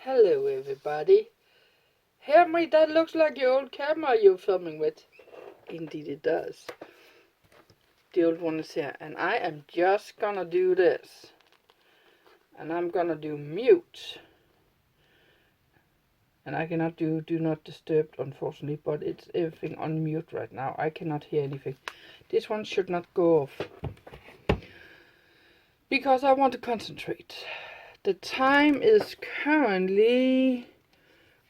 Hello everybody. Henry, that looks like your old camera you're filming with. Indeed it does. The old one is here. And I am just gonna do this. And I'm gonna do mute. And I cannot do not disturb, unfortunately, but it's everything on mute right now. I cannot hear anything. This one should not go off. Because I want to concentrate. The time is currently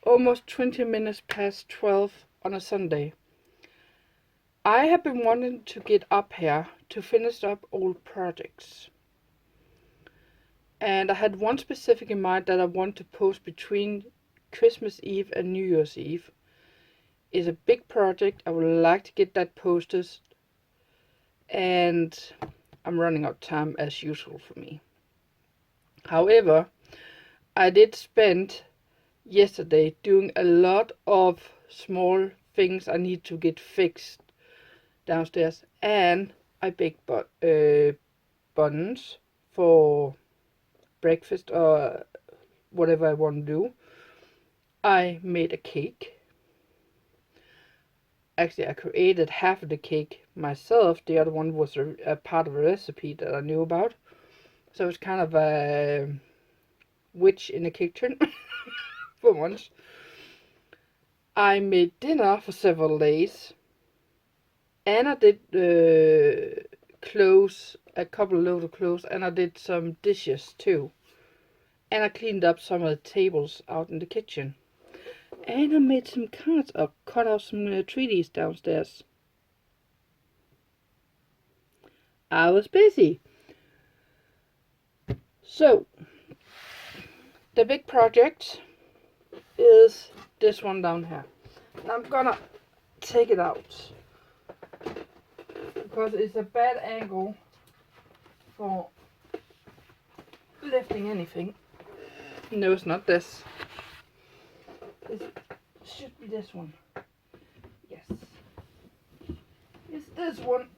almost 20 minutes past 12 on a Sunday. I have been wanting to get up here to finish up old projects. And I had one specific in mind that I want to post between Christmas Eve and New Year's Eve. It's a big project. I would like to get that posted. And I'm running out of time as usual for me. However, I did spend yesterday doing a lot of small things I need to get fixed downstairs, and I baked buns for breakfast or whatever I want to do. I made a cake. Actually, I created half of the cake myself. The other one was a part of a recipe that I knew about. So it's kind of a witch in the kitchen for once. I made dinner for several days. And I did clothes, a couple of loads of clothes, and I did some dishes too. And I cleaned up some of the tables out in the kitchen. And I made some cards up, cut out some treaties downstairs. I was busy. So, the big project is this one down here. And I'm gonna take it out. Because it's a bad angle for lifting anything. No, it's not this. It should be this one. Yes. It's this one.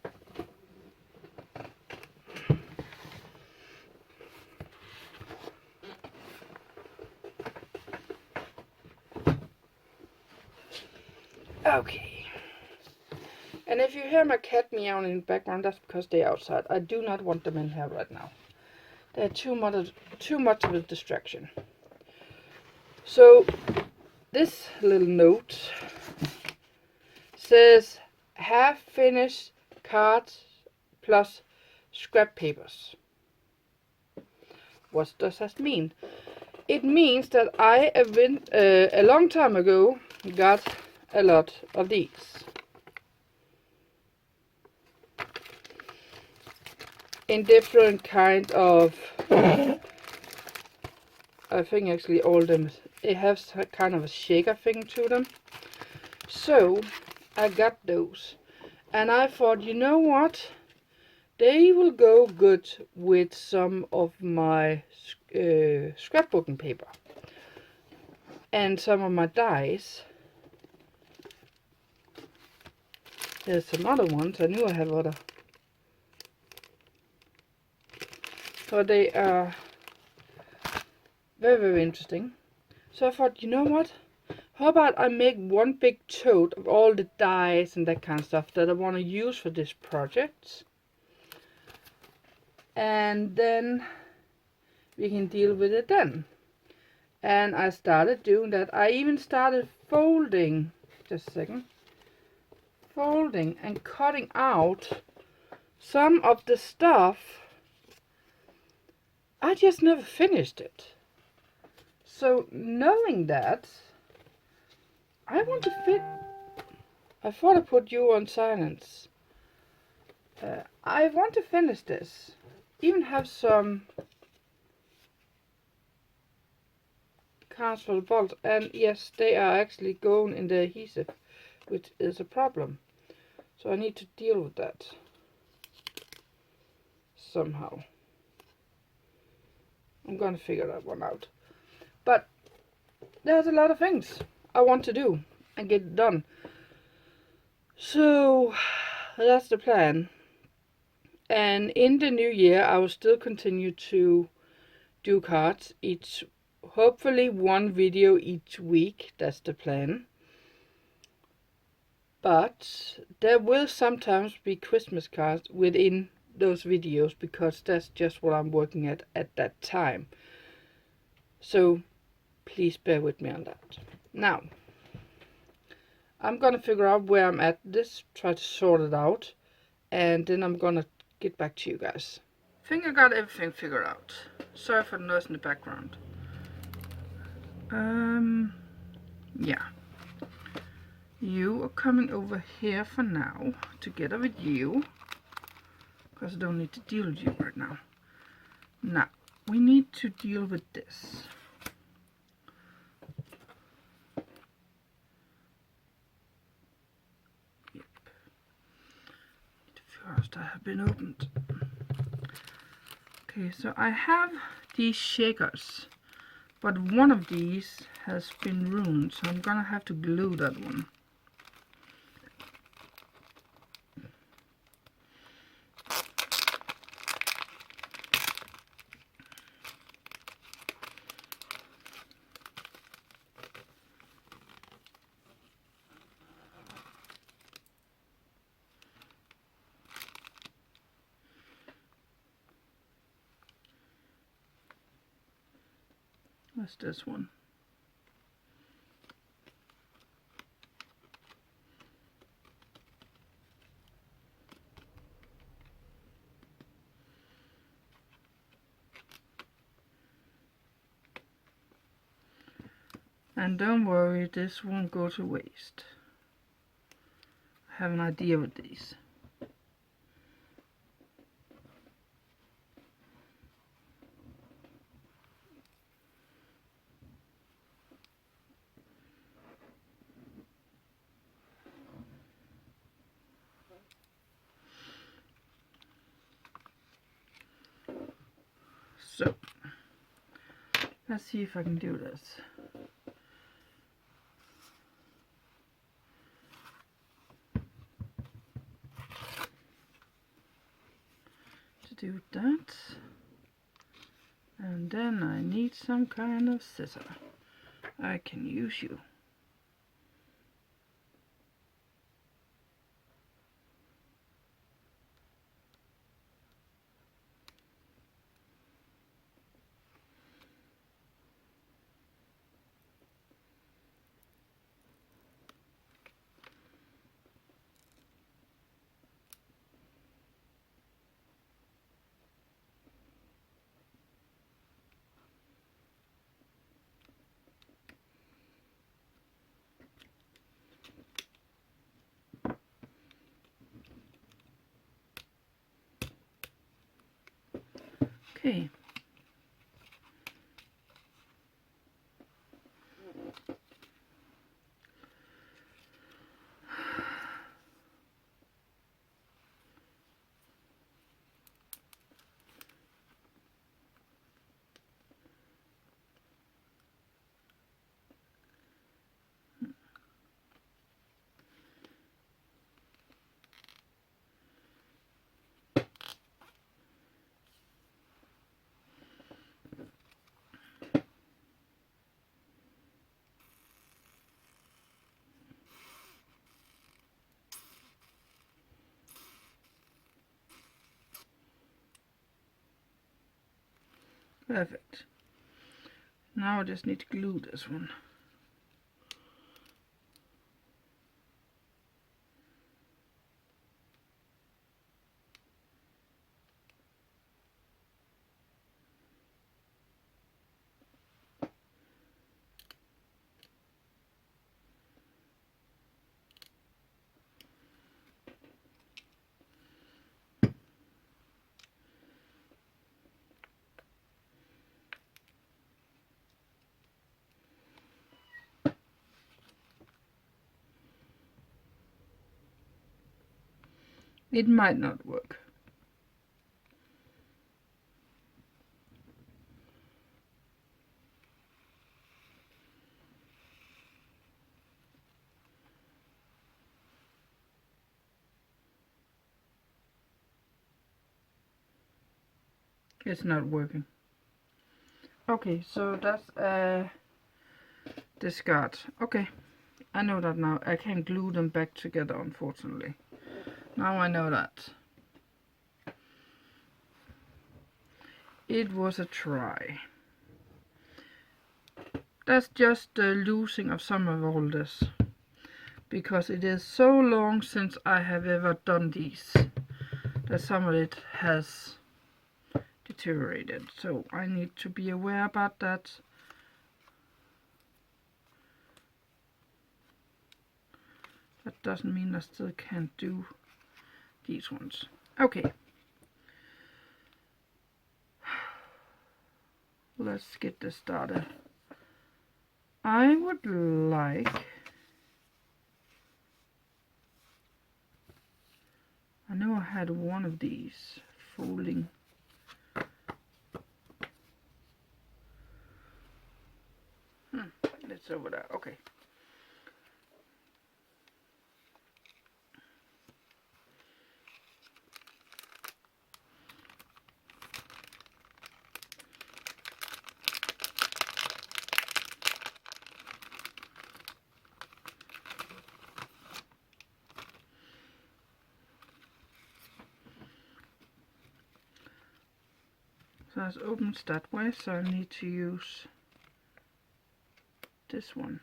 Okay. And if you hear my cat meowing in the background, that's because they're outside. I do not want them in here right now. They're too much of a distraction. So, this little note says, half finished cards plus scrap papers. What does that mean? It means that I a long time ago got a lot of these. In different kind of, I think actually all of them, it has kind of a shaker thing to them. So I got those, and I thought, you know what, they will go good with some of my scrapbooking paper and some of my dies. There's some other ones. I knew I had other. So they are very, very interesting. So I thought, you know what? How about I make one big tote of all the dies and that kind of stuff that I want to use for this project. And then we can deal with it then. And I started doing that. I even started folding, just a second, folding and cutting out some of the stuff. I just never finished it. So knowing that, I want to fit. I thought I put you on silence. I want to finish this. Even have some cards for the box. And yes, they are actually going in the adhesive, which is a problem. So I need to deal with that somehow. I'm gonna figure that one out. But there's a lot of things I want to do and get done. So that's the plan. And in the new year, I will still continue to do cards each hopefully one video each week. That's the plan. But there will sometimes be Christmas cards within those videos because that's just what I'm working at that time. So please bear with me on that. Now, I'm gonna figure out where I'm at this, try to sort it out, and then I'm gonna get back to you guys. I think I got everything figured out. Sorry for the noise in the background. Yeah. You are coming over here for now, together with you, because I don't need to deal with you right now. Now, we need to deal with this. Yep. First, I have been opened. Okay, so I have these shakers, but one of these has been ruined, so I'm gonna have to glue that one. What's this one? And don't worry, this won't go to waste. I have an idea with these. So, let's see if I can do this. To do that, and then I need some kind of scissor. I can use you. Okay. Perfect. Now I just need to glue this one. It might not work. It's not working. Okay, so that's discard. Okay, I know that now. I can glue them back together, unfortunately. Now I know that. It was a try. That's just the losing of some of all this. Because it is so long since I have ever done these that some of it has deteriorated. So I need to be aware about that. That doesn't mean I still can't do these ones. Okay. Let's get this started. I would like... I know I had one of these folding. It's over there. Okay. So it opens that way, so I need to use this one.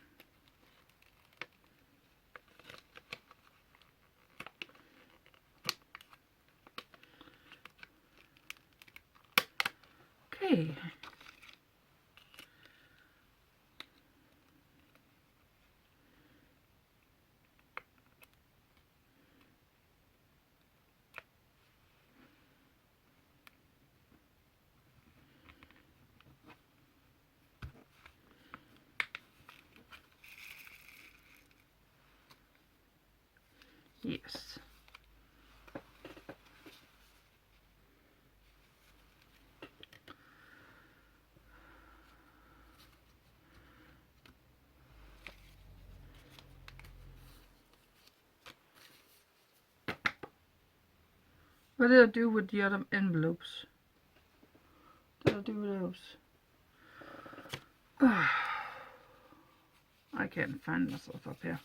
Okay. Yes. What did I do with the other envelopes? What did I do with those? I can't find myself up here.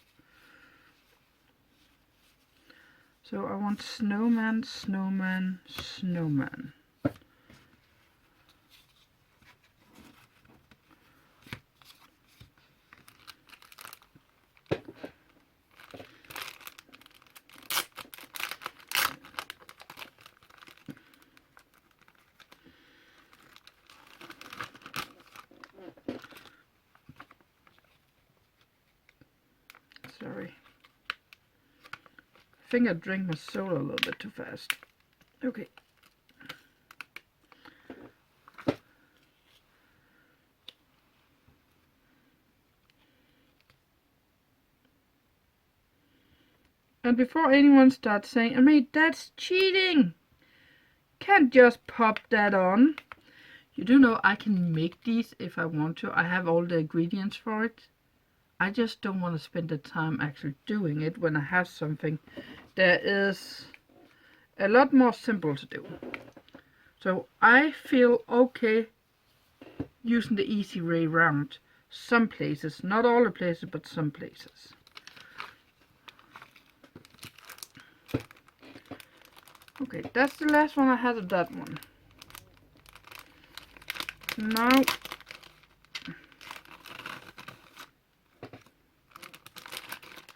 So I want snowman, snowman, snowman. Sorry. I think I drank my soda a little bit too fast. Okay. And before anyone starts saying, I mean, that's cheating! Can't just pop that on. You do know I can make these if I want to. I have all the ingredients for it. I just don't want to spend the time actually doing it when I have something that is a lot more simple to do. So I feel okay using the easy way around some places. Not all the places, but some places. Okay, that's the last one I had of that one. Now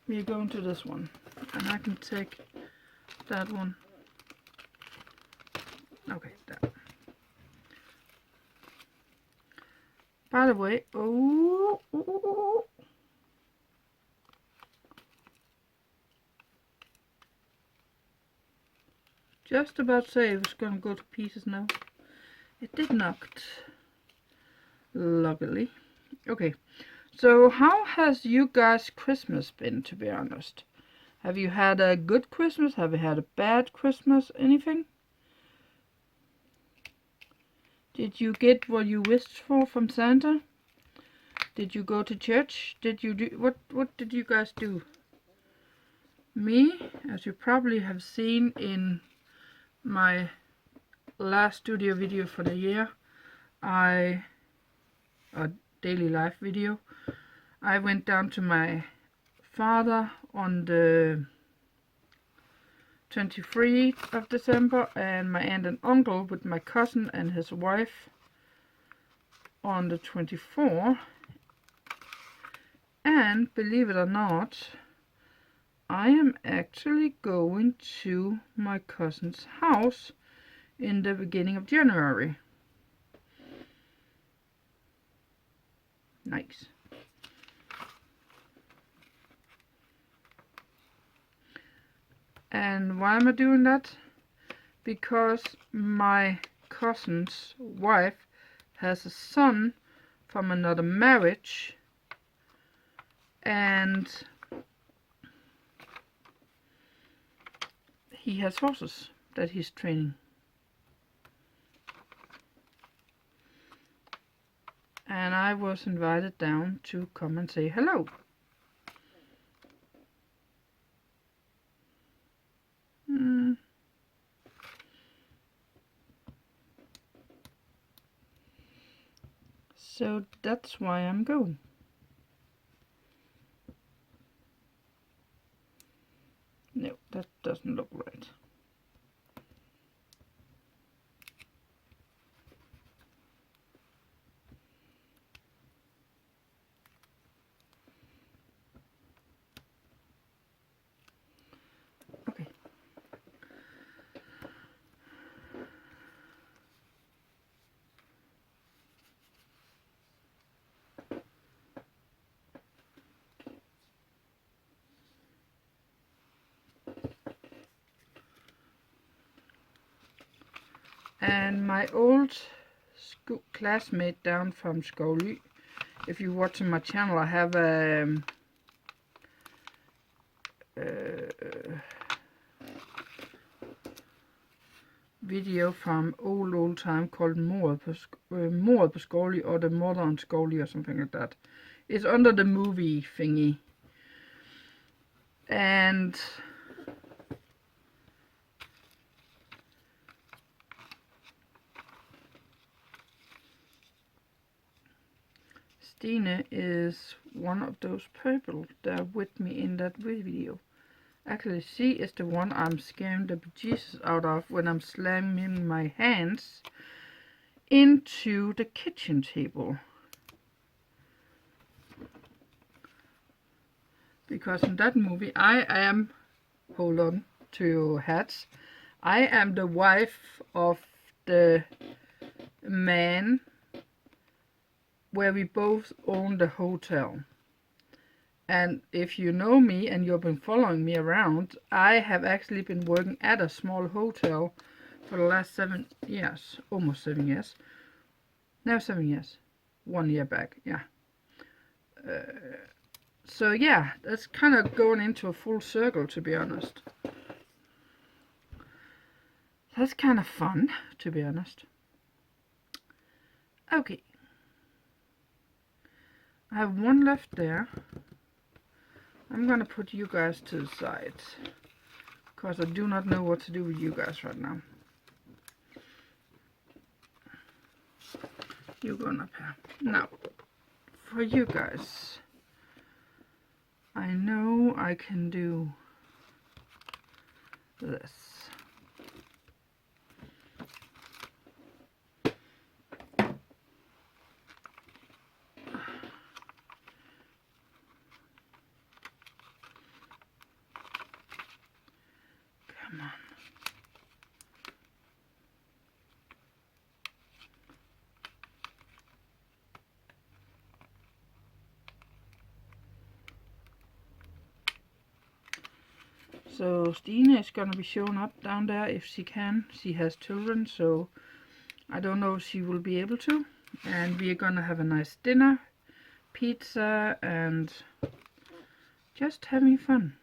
we're going to this one, and I can take that one. Okay, that. By the way, just about to say it was gonna go to pieces now. It did not. Luckily. Okay, so how has you guys' Christmas been, to be honest? Have you had a good Christmas? Have you had a bad Christmas? Anything? Did you get what you wished for from Santa? Did you go to church? Did you do what did you guys do? Me, as you probably have seen in my last studio video for the year, I a daily life video. I went down to my father on the 23rd of December, and my aunt and uncle with my cousin and his wife on the 24th. And believe it or not, I am actually going to my cousin's house in the beginning of January. Nice. And why am I doing that? Because my cousin's wife has a son from another marriage, and he has horses that he's training. And I was invited down to come and say hello. So that's why I'm going. No, that doesn't look right. Okay. And my old classmate down from Skovly, if you watch on my channel, I have a video from old time called Mordet på Skovly, or the Mother on Skovly, or something like that. It's under the movie thingy. And Stine is one of those people that are with me in that video. Actually, she is the one I'm scaring the bejesus out of when I'm slamming my hands into the kitchen table. Because in that movie, I am, hold on to your hats, I am the wife of the man where we both own the hotel. And if you know me and you've been following me around, I have actually been working at a small hotel for the last 7 years, almost 7 years. No, 7 years. 1 year back, yeah. So yeah, that's kind of going into a full circle, to be honest. That's kind of fun, to be honest. Okay. I have one left there. I'm gonna put you guys to the side, because I do not know what to do with you guys right now. You're going up here. Now, for you guys, I know I can do this. Come on. So Stine is gonna be showing up down there if she can. She has children, so I don't know if she will be able to. And we are gonna have a nice dinner, pizza, and just having fun.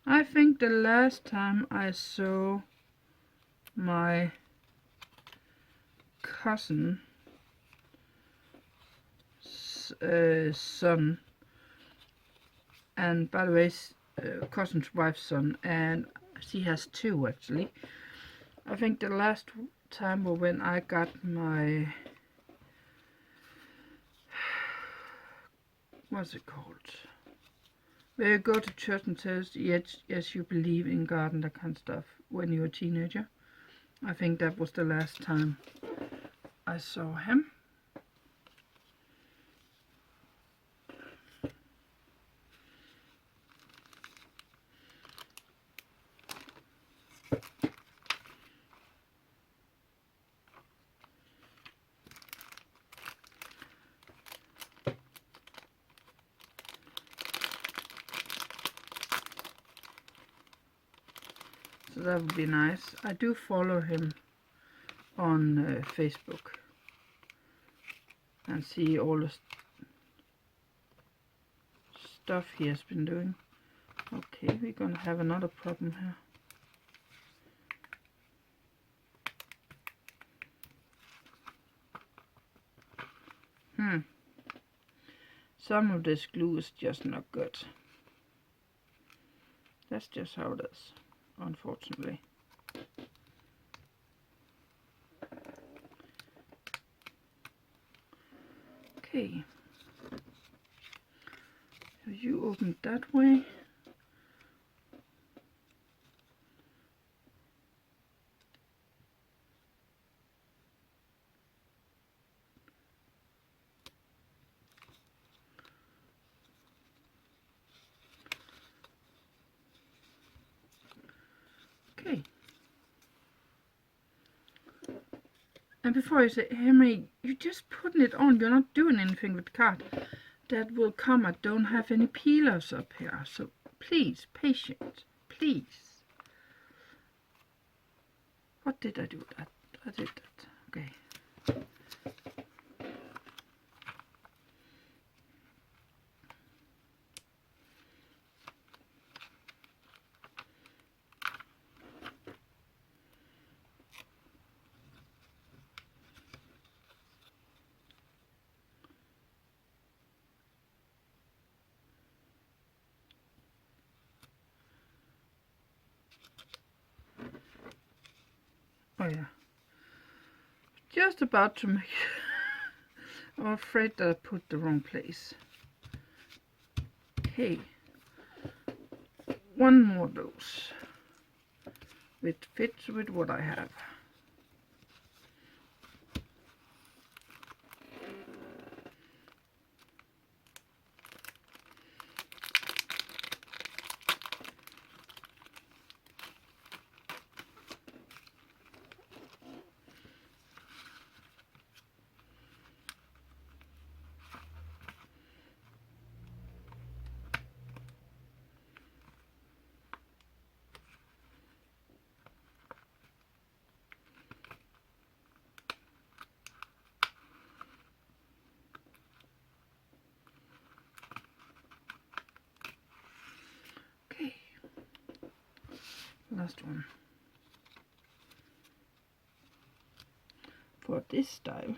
I think the last time I saw my cousin son, and by the way, cousin's wife's son, and She has two actually. I think the last time was when I got my, what's it called? Where you go to church and says, yes, you believe in God and that kind of stuff when you're a teenager. I think that was the last time I saw him. So that would be nice. I do follow him on Facebook and see all the stuff he has been doing. Okay, we're gonna have another problem here. Some of this glue is just not good. That's just how it is, unfortunately. Okay. So you open it that way. Okay. And before you say, Henry, you're just putting it on, you're not doing anything with the card. That will come. I don't have any peelers up here, so please, patient, please. What did I do? I did that. Okay. Oh yeah. Just about to make I'm afraid that I put the wrong place. Okay. One more of those. It fits with what I have. Okay. Last one. For this style.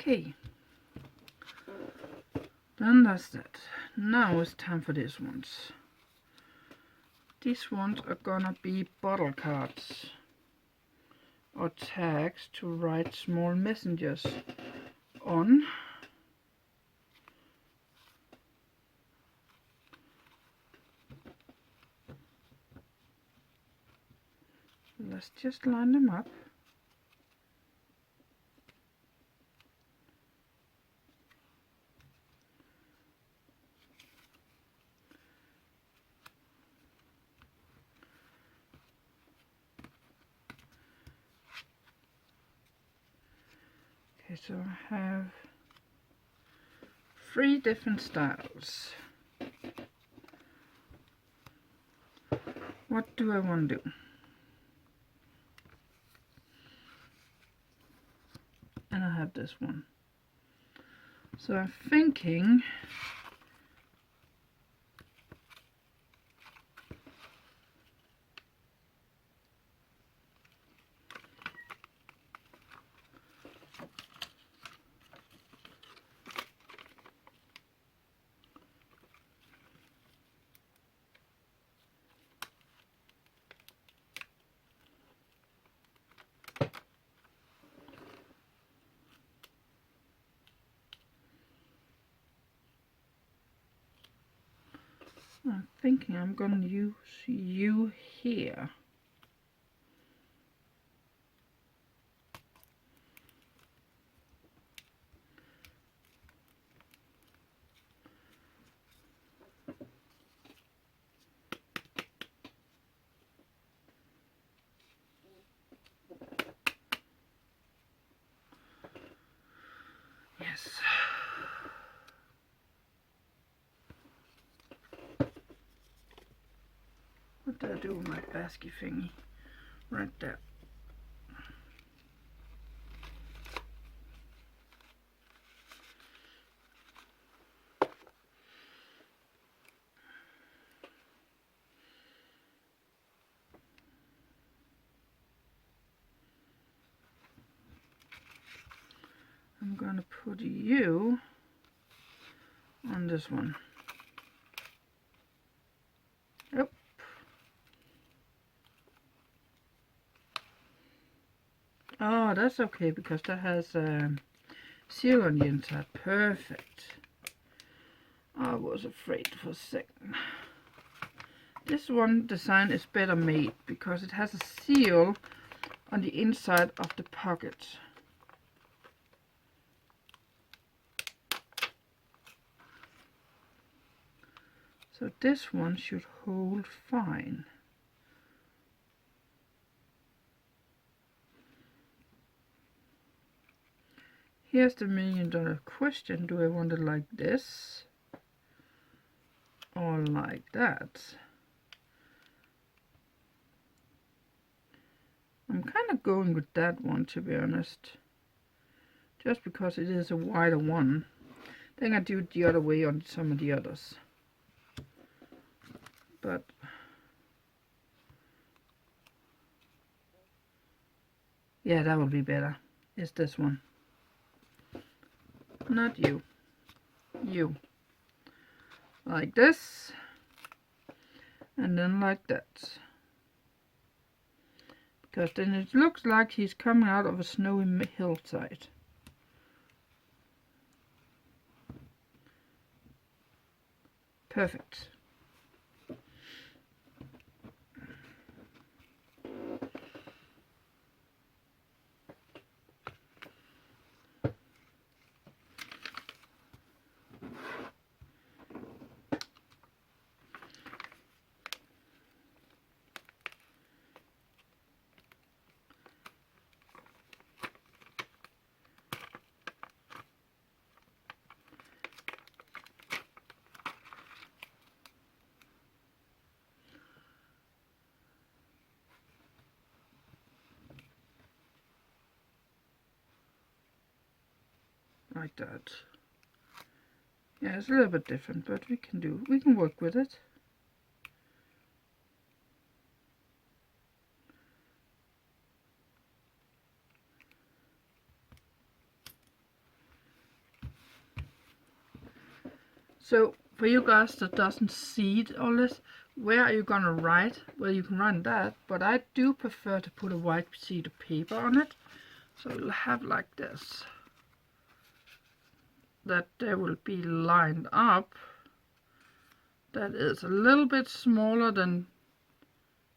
Okay, then that's that. Now it's time for these ones. These ones are gonna be bottle cards or tags to write small messengers on. Let's just line them up. Okay, so I have 3 different styles. What do I want to do? And I have this one. So I'm thinking I'm thinking I'm gonna use you here. Yes. What did I do with my basket thingy? Right there. I'm gonna put you on this one. Yep. Oh, that's okay because that has seal on the inside. Perfect. I was afraid for a second. This one design is better made because it has a seal on the inside of the pocket. So this one should hold fine. Here's the $1,000,000 question. Do I want it like this or like that? I'm kind of going with that one, to be honest. Just because it is a wider one. Then I do it the other way on some of the others. But yeah, that will be better. It's this one. Not you. You. Like this. And then like that. Because then it looks like he's coming out of a snowy hillside. Perfect. Like that. Yeah, it's a little bit different, but we can work with it. So for you guys that doesn't see all this, where are you gonna write? Well, you can write that, but I do prefer to put a white sheet of paper on it. So you'll have like this. That there will be lined up. That is a little bit smaller than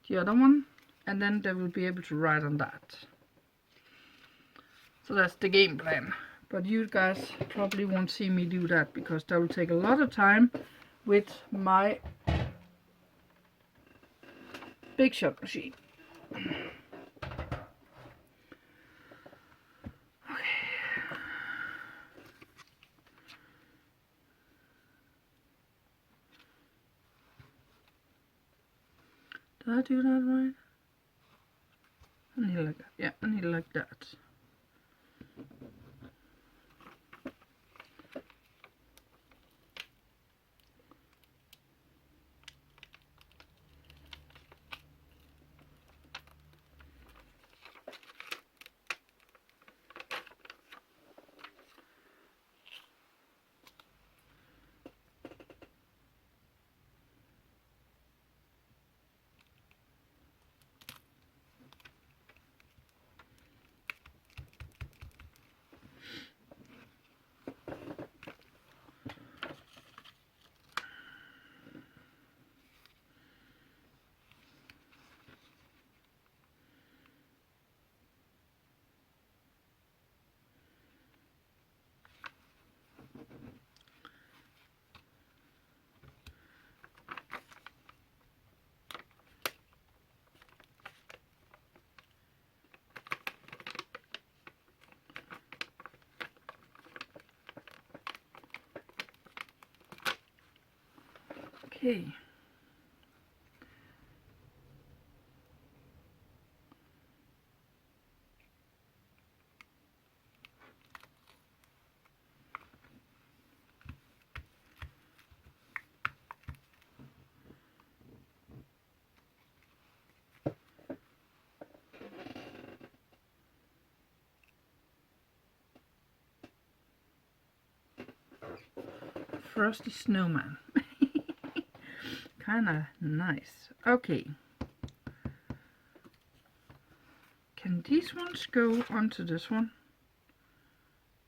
the other one. And then they will be able to write on that. So that's the game plan. But you guys probably won't see me do that because that will take a lot of time with my Big Shot machine. Did I do that right? I need it like that. Yeah, I need it like that. Okay. Frosty snowman. Kinda nice. Okay. Can these ones go onto this one?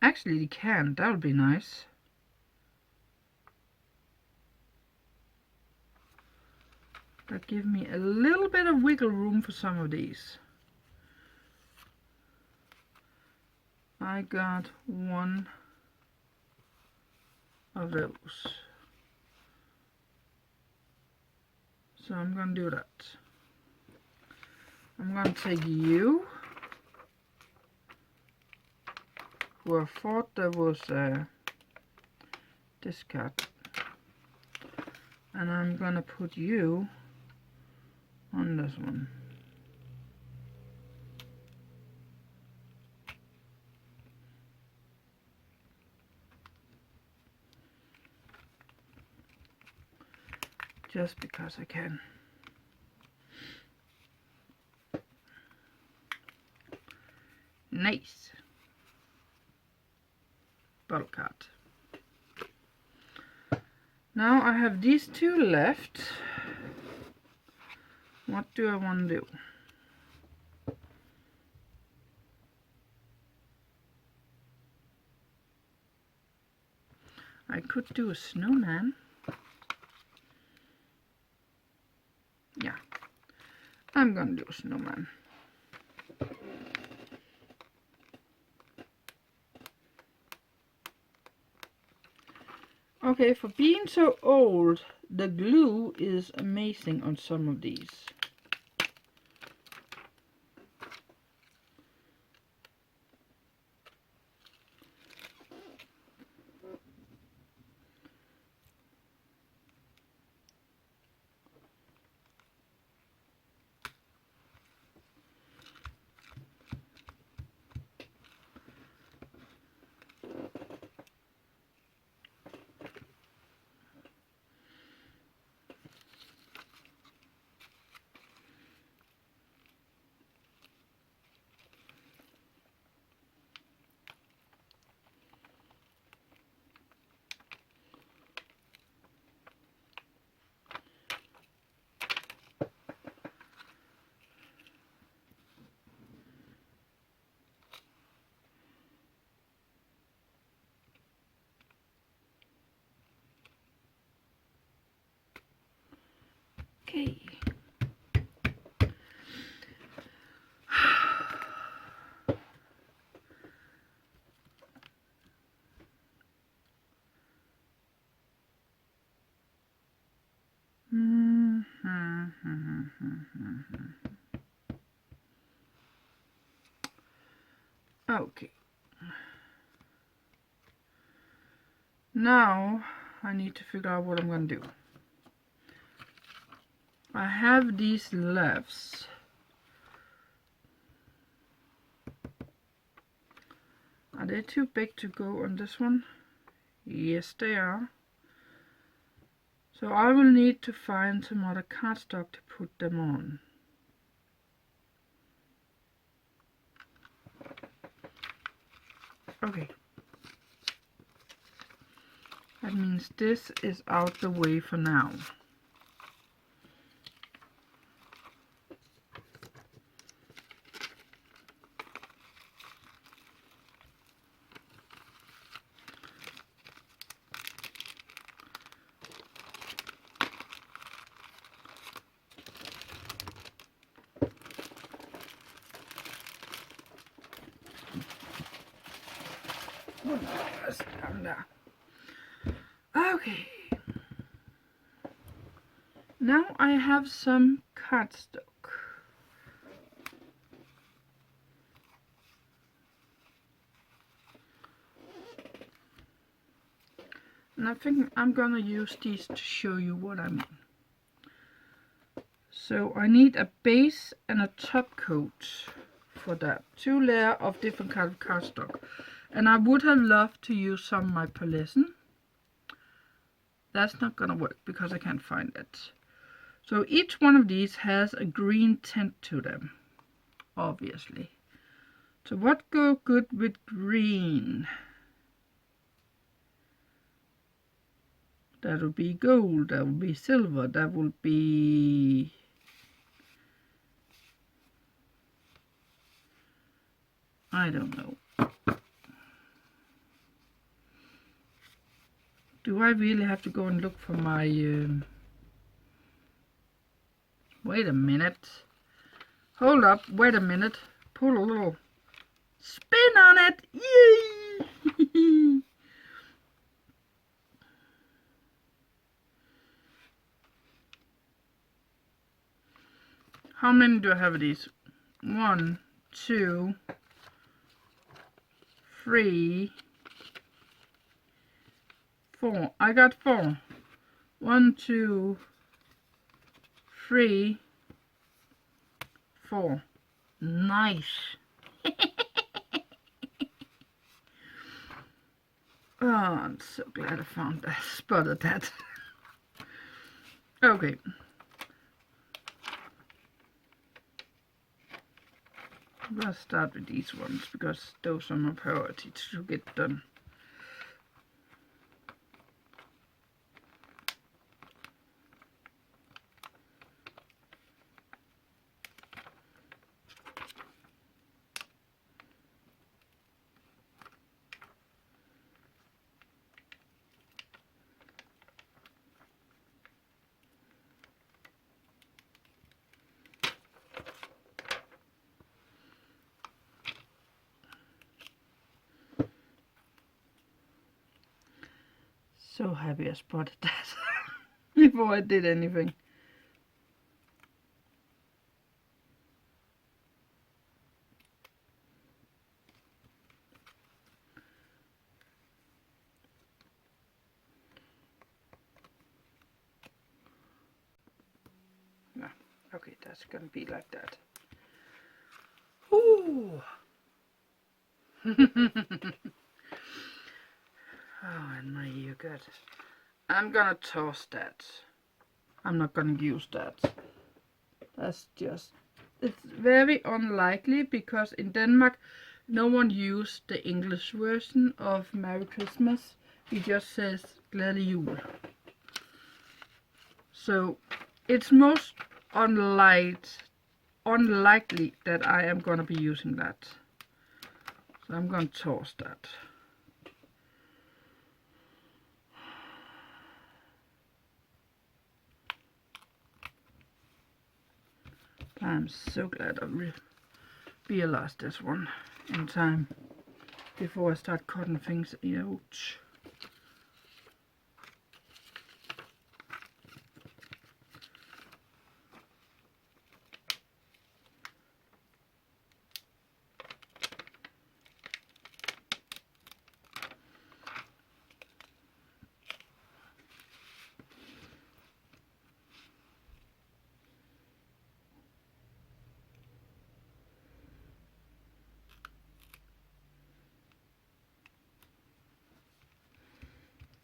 Actually, they can. That would be nice. That gives me a little bit of wiggle room for some of these. I got one of those. So I'm going to do that. I'm going to take you, who I thought there was this card, and I'm going to put you on this one. Just because I can. Nice. Bottle card. Now I have these two left. What do I want to do? I could do a snowman. Yeah, I'm gonna do a snowman. Okay, for being so old, the glue is amazing on some of these. Okay. Okay. Now I need to figure out what I'm going to do. I have these leaves. Are they too big to go on this one? Yes, they are. So I will need to find some other cardstock to put them on. Okay. That means this is out the way for now. Down there. Okay. Now I have some cardstock. And I think I'm gonna use these to show you what I mean. So I need a base and a top coat for that. 2 layers of different kind of cardstock. And I would have loved to use some of my pearlescent. That's not gonna work because I can't find it. So each one of these has a green tint to them, obviously. So what go good with green? That would be gold, that would be silver, that would be... I don't know. Do I really have to go and look for my... Wait a minute. Hold up, wait a minute. Pull a little spin on it. Yay! How many do I have of these? 1, 2, 3, 4. I got 4. 1, 2, 3, 4. Nice. Oh, I'm so glad I found that, spotted that. Okay. I'm gonna start with these ones because those are my priority to get done. So happy I spotted that before I did anything. No, okay, that's gonna be like that. Ooh. Oh, and my ear good. I'm gonna toss that. I'm not gonna use that. That's just... It's very unlikely because in Denmark no one used the English version of Merry Christmas. It just says Glædelig Jul. So it's most unlikely that I am gonna be using that. So I'm gonna toss that. I'm so glad I realized this one in time before I start cutting things out.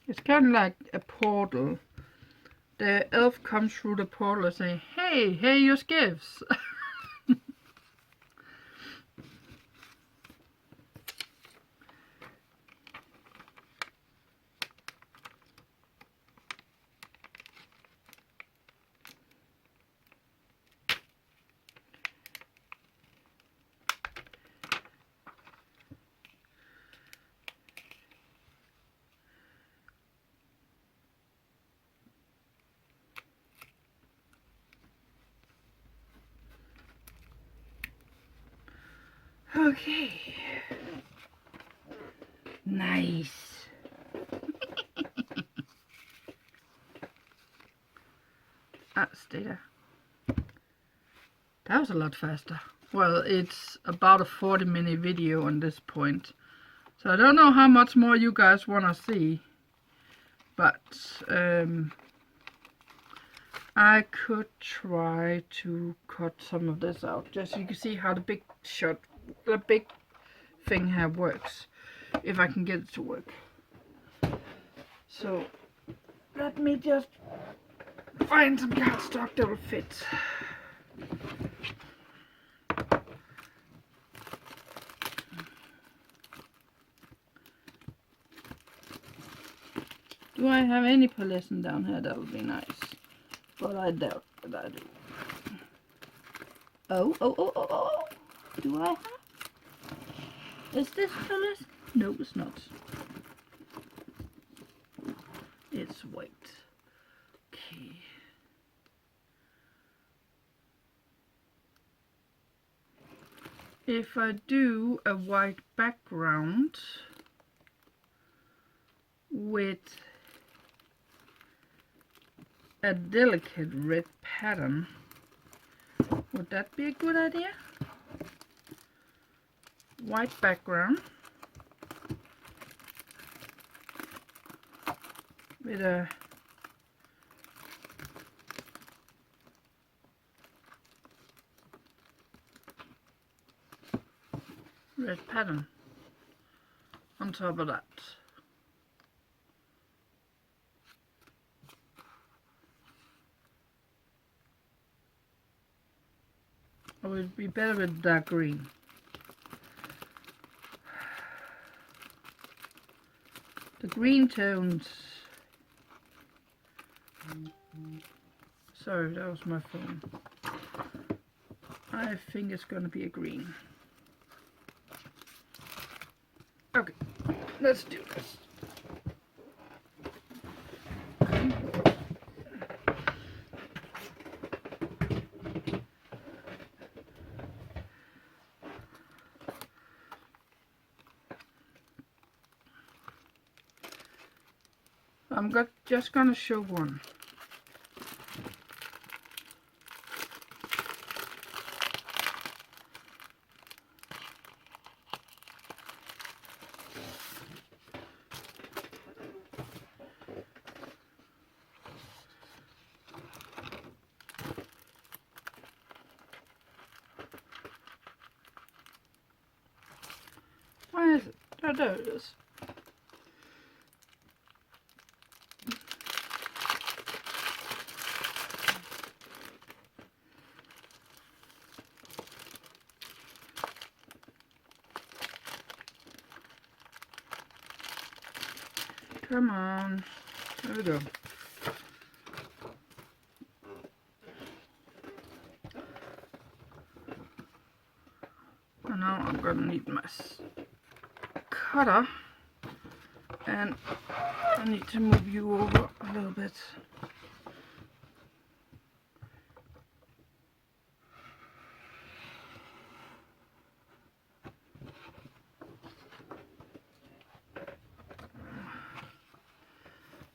It's kind of like a portal. The elf comes through the portal and say, hey, here are your gifts. Okay. Nice. Stay there. That was a lot faster. Well, it's about a 40-minute video on this point. So I don't know how much more you guys want to see. but I could try to cut some of this out, just so you can see how the big thing here works, if I can get it to work. So let me just find some cardstock that will fit. Do I have any pearlescent down here? That would be nice, but I doubt that I do. Oh. Do I have? Is this pearlescent? No, it's not. It's white. Okay. If I do a white background with a delicate red pattern, would that be a good idea? White background with a red pattern on top of that. Or would it be better with dark green? The green tones. Sorry, that was my phone. I think it's gonna be a green. Okay, let's do this. I'm just gonna show one. Where is it? Oh, there it is. Come on. There we go. And now I'm gonna need my cutter, and I need to move you over a little bit.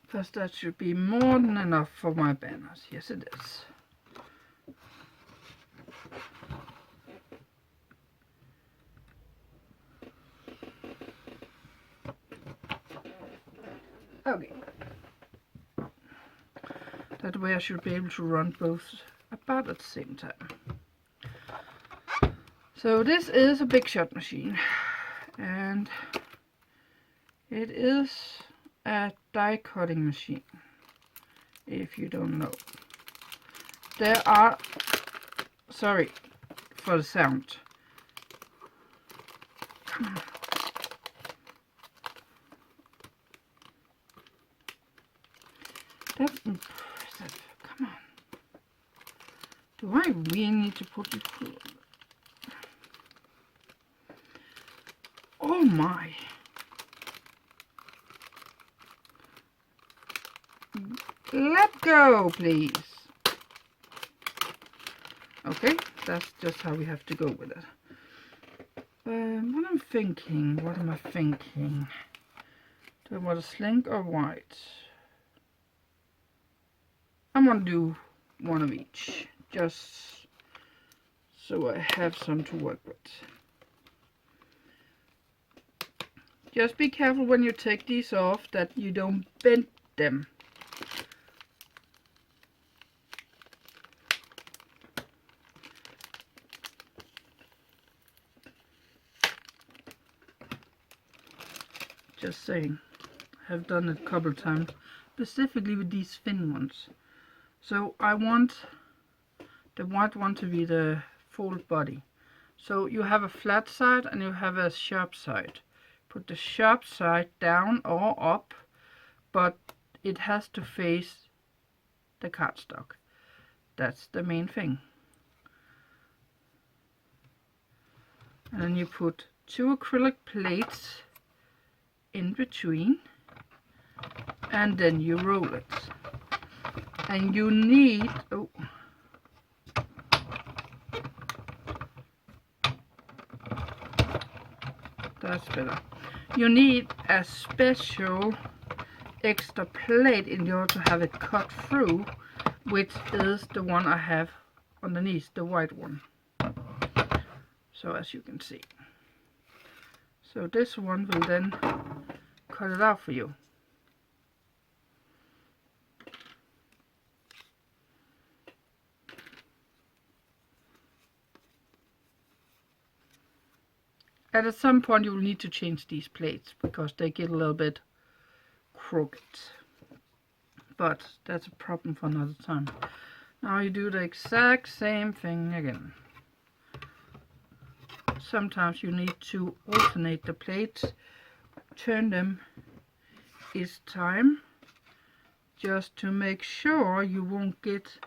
Because that should be more than enough for my banners. Yes, it is. Okay. That way I should be able to run both about at the same time. So this is a big shot machine, and it is a die cutting machine, if you don't know. There are, sorry for the sound. Come on. That's impressive. Come on. Do I really need to put it through? Oh my. Let go, please. Okay, that's just how we have to go with it. What am I thinking? Do I want a slink or white? I'm gonna do one of each, just so I have some to work with. Just be careful when you take these off that you don't bend them. Just saying, I've done it a couple of times, specifically with these thin ones. So I want the white one to be the fold body. So you have a flat side and you have a sharp side. Put the sharp side down or up, but it has to face the cardstock. That's the main thing. And then you put 2 acrylic plates in between, and then you roll it. And you need, oh, that's better. You need a special extra plate in order to have it cut through, which is the one I have underneath, the white one. So as you can see. So this one will then cut it out for you. And at some point you will need to change these plates because they get a little bit crooked. But that's a problem for another time. Now you do the exact same thing again. Sometimes you need to alternate the plates, turn them each time, just to make sure you won't get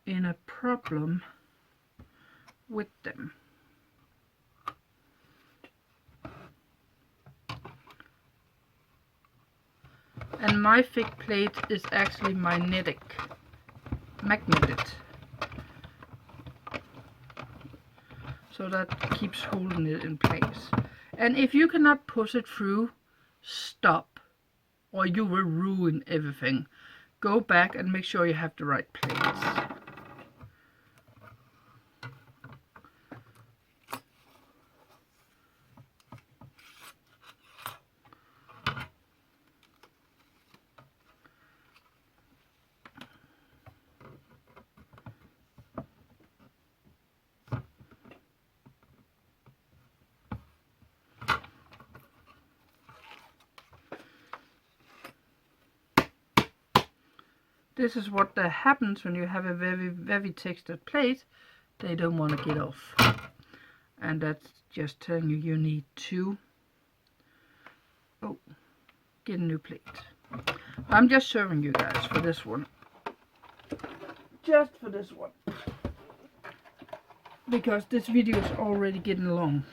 in a problem with them. And my thick plate is actually magnetic. So that keeps holding it in place. And if you cannot push it through, stop, or you will ruin everything. Go back and make sure you have the right plates. This is what happens when you have a very textured plate. They don't want to get off. And that's just telling you you need to get a new plate. I'm just showing you guys for this one. Just for this one. Because this video is already getting long.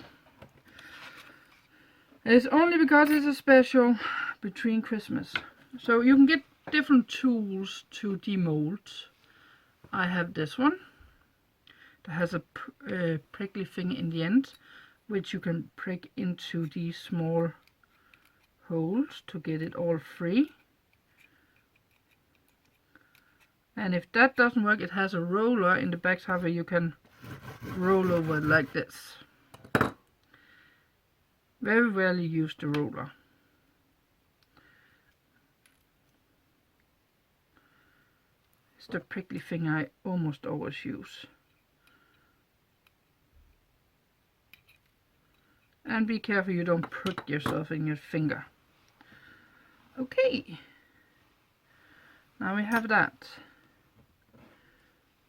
It's only because it's a special between Christmas. So you can get different tools to demold. I have this one that has a prickly thing in the end, which you can prick into these small holes to get it all free. And if that doesn't work, it has a roller in the back side where you can roll over it like this. Very rarely use the roller. It's the prickly thing I almost always use. And be careful you don't prick yourself in your finger. Okay. Now we have that.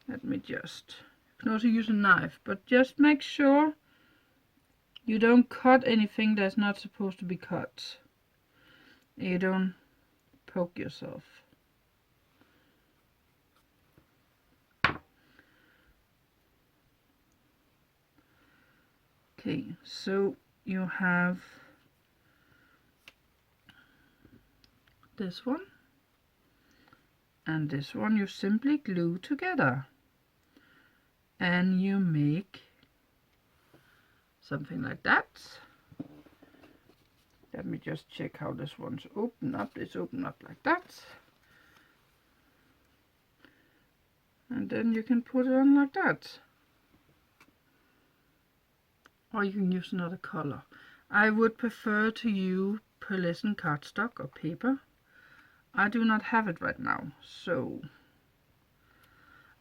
Let me just... You can also use a knife, but just make sure you don't cut anything that's not supposed to be cut. You don't poke yourself. Okay, so you have this one and this one. You simply glue together and you make something like that. Let me just check how this one's open up. It's open up like that. And then you can put it on like that. Or you can use another color. I would prefer to use pearlescent cardstock or paper. I do not have it right now, so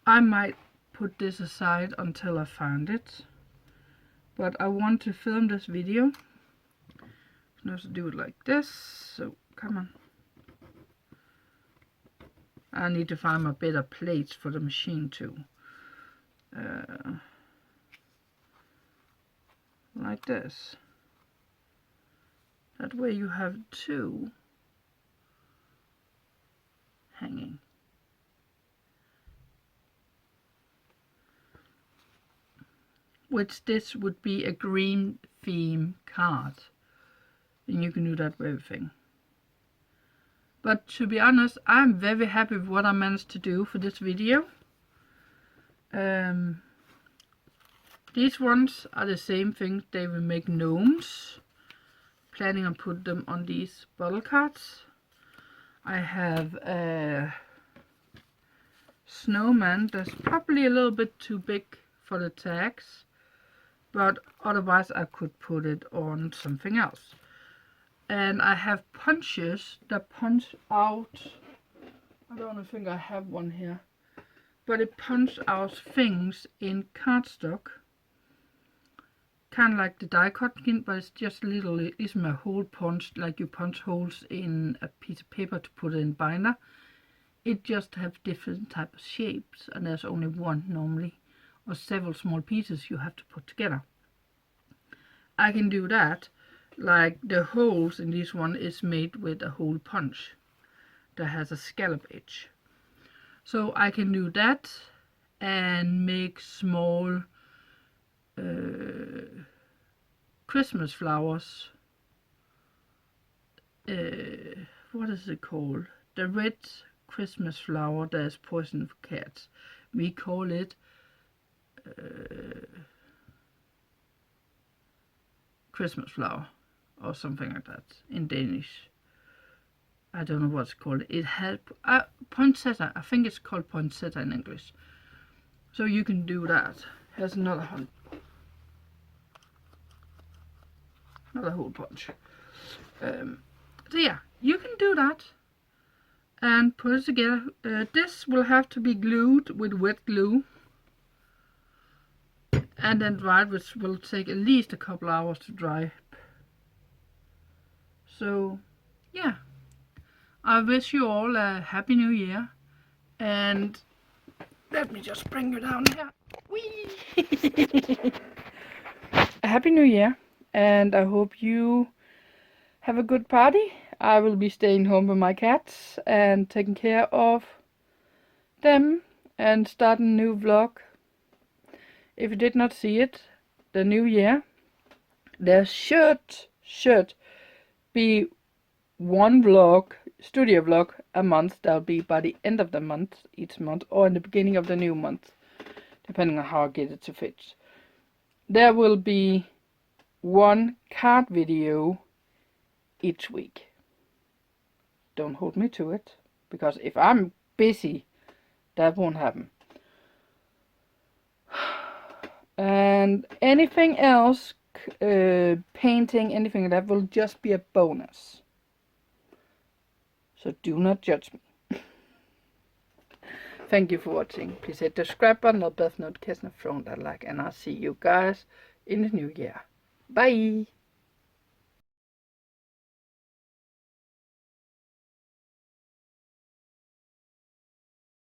I might put this aside until I find it. But I want to film this video. Let's do it like this. So come on. I need to find my better plates for the machine too. Like this. That way you have two hanging. Which this would be a green theme card. And you can do that with everything. But to be honest, I'm very happy with what I managed to do for this video. These ones are the same thing. They will make gnomes. Planning on put them on these bottle cards. I have a snowman that's probably a little bit too big for the tags, but otherwise I could put it on something else. And I have punches that punch out. I don't think I have one here, but it punches out things in cardstock. Kind of like the die cutting, but it's just a little, it isn't a hole punched like you punch holes in a piece of paper to put it in binder. It just has different type of shapes, and there's only one normally, or several small pieces you have to put together. I can do that, like the holes in this one is made with a hole punch that has a scallop edge. So I can do that and make small Christmas flowers. What is it called? The red Christmas flower that is poison for cats. We call it Christmas flower or something like that in Danish. I don't know what it's called. It had poinsettia. I think it's called poinsettia in English. So you can do that. Here's another one. Another hole punch. So yeah, you can do that and put it together. This will have to be glued with wet glue and then dried, which will take at least a couple hours to dry. So yeah, I wish you all a happy new year, and let me just bring you down here. Whee! A happy new year, and I hope you have a good party. I will be staying home with my cats and taking care of them and starting a new vlog. If you did not see it, the new year, there should be one vlog, studio vlog a month. That'll be by the end of the month, each month, or in the beginning of the new month, depending on how I get it to fit. There will be one card video each week. Don't hold me to it, because if I'm busy, that won't happen. And anything else, painting, anything like that, will just be a bonus. So do not judge me. Thank you for watching. Please hit the subscribe button or bell notification from that like, and I'll see you guys in the new year. Bye!